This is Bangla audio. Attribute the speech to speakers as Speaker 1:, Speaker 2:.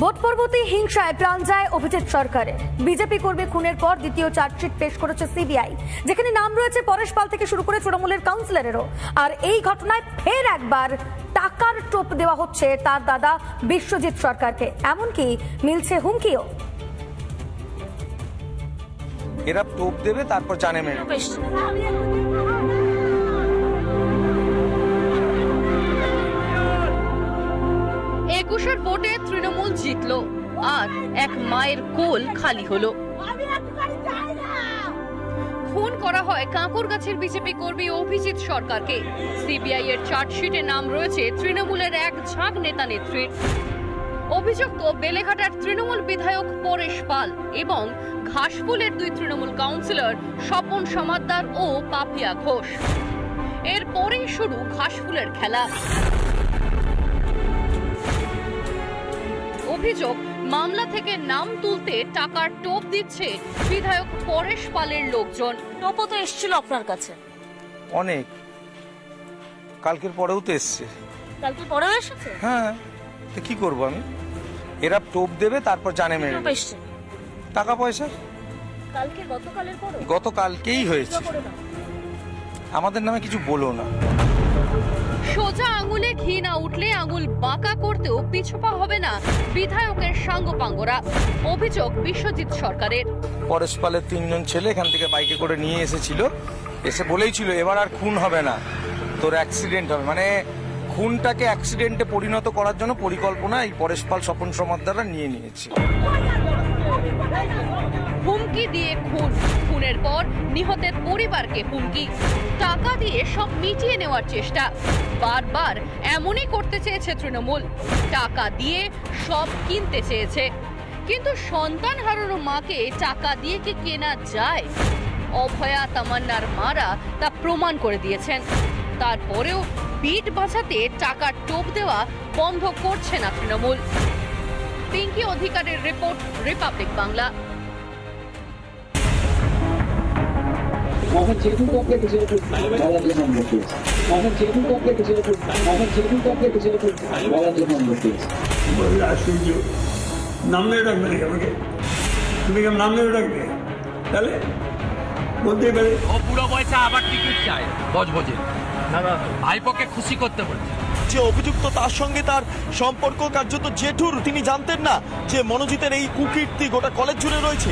Speaker 1: ভোট পরবর্তী হিংসায় প্রাণ যায় অভিজিৎ সরকারের। বিজেপি কর্মী খুনের পর দ্বিতীয় চার্জশিট পেশ করেছে সিবিআই, যেখানে নাম রয়েছে পরেশ পাল থেকে শুরু করে তৃণমূলের কাউন্সিলরেরও। আর এই ঘটনায় ফের একবার টাকার টোপ দেওয়া হচ্ছে তার দাদা বিশ্বজিৎ সরকারকে, এমনকি মিলছে হুমকিও।
Speaker 2: এরা টোপ দেবে, তারপর জানে মেরে।
Speaker 3: ২১ ভোটে তৃণমূল জিতলো আর এক মায়ের কোল খালি হলো। খুন করা হয় কাঁকুরগাছির বিজেপি কর্মী অভিজিৎ সরকারকে। সিবিআই এর চার্জশিটে নাম রয়েছে তৃণমূলের এক ঝাঁক নেতা নেত্রীর। অভিযুক্ত বেলেঘাটার তৃণমূল বিধায়ক পরেশ পাল এবং ঘাসফুলের দুই তৃণমূল কাউন্সিলর স্বপন সমাদ্দার ও পাপিয়া ঘোষ। এরপরেই শুরু ঘাসফুলের খেলা। অভিযোগ, মামলা থেকে নাম তুলতে টাকার টোপ দিচ্ছে বিধায়ক পরেশ পালের লোকজন।
Speaker 4: টোপও তো এসেছিল আপনার কাছে
Speaker 2: অনেক, কালকের পরেও তো এসছে।
Speaker 4: কালকে পরেও এসেছে?
Speaker 2: হ্যাঁ, তো কি করবো আমি? এরা টোপ দেবে, তারপর জানে মেরে। টাকা পয়সা
Speaker 4: কালকে গতকালের পরে?
Speaker 2: গতকালকেই হয়েছে। আমাদের নামে কিছু বলো না।
Speaker 3: সোজা আঙুলে ঘি না উঠলে আঙুল বাঁকা করতেও পিছুপা হবে না বিধায়কের সাঙ্গপাঙ্গরা। অভিযোগ বিশ্বজিৎ সরকারের।
Speaker 2: পরেশ পালের ৩ জন ছেলে এখান থেকে বাইকে করে নিয়ে এসেছিল, এসে বলেইছিল এবার আর খুন হবে না, তোর অ্যাক্সিডেন্ট হবে। মানে খুনটাকে অ্যাক্সিডেন্টে পরিণত করার জন্য পরিকল্পনা এই পরেশ পাল স্বপন সমাদ্দাররা নিয়ে নিয়েছে।
Speaker 3: হুমকি দিয়ে খুন, খুনের পর নিহতের পরিবারকে হুমকি, টাকা দিয়ে সব মিটিয়ে নেওয়ার চেষ্টা। বারবার এমনই করতে চেয়েছে তৃণমূল, টাকা দিয়ে সব কিনতে চেয়েছে। কিন্তু সন্তান হারানো মাকে টাকা দিয়ে কি কেনা যায়? অভয়া তামান্নার মারা তা প্রমাণ করে দিয়েছেন। তারপরেও বিট বাঁচাতে টাকার টোপ দেওয়া বন্ধ করছে না তৃণমূল। পিঙ্কি অধিকারের রিপোর্ট, রিপাবলিক বাংলা।
Speaker 5: নাম ধরে ডাকবে নাকি আমাকে? তুমি কেমন নাম ধরে ডাকবে? তাহলে বলতেই পারে
Speaker 6: ও পুরো পয়সা আবার টিকিট চায় বজবজে, ভাইপোকে খুশি করতে বলছে।
Speaker 7: যে অভিযুক্ত তার সঙ্গে তার সম্পর্ক কার্যত জেঠুর, তিনি জানতেন না যে মনোজিতের এই কুকীর্তি গোটা কলেজ জুড়ে রয়েছে।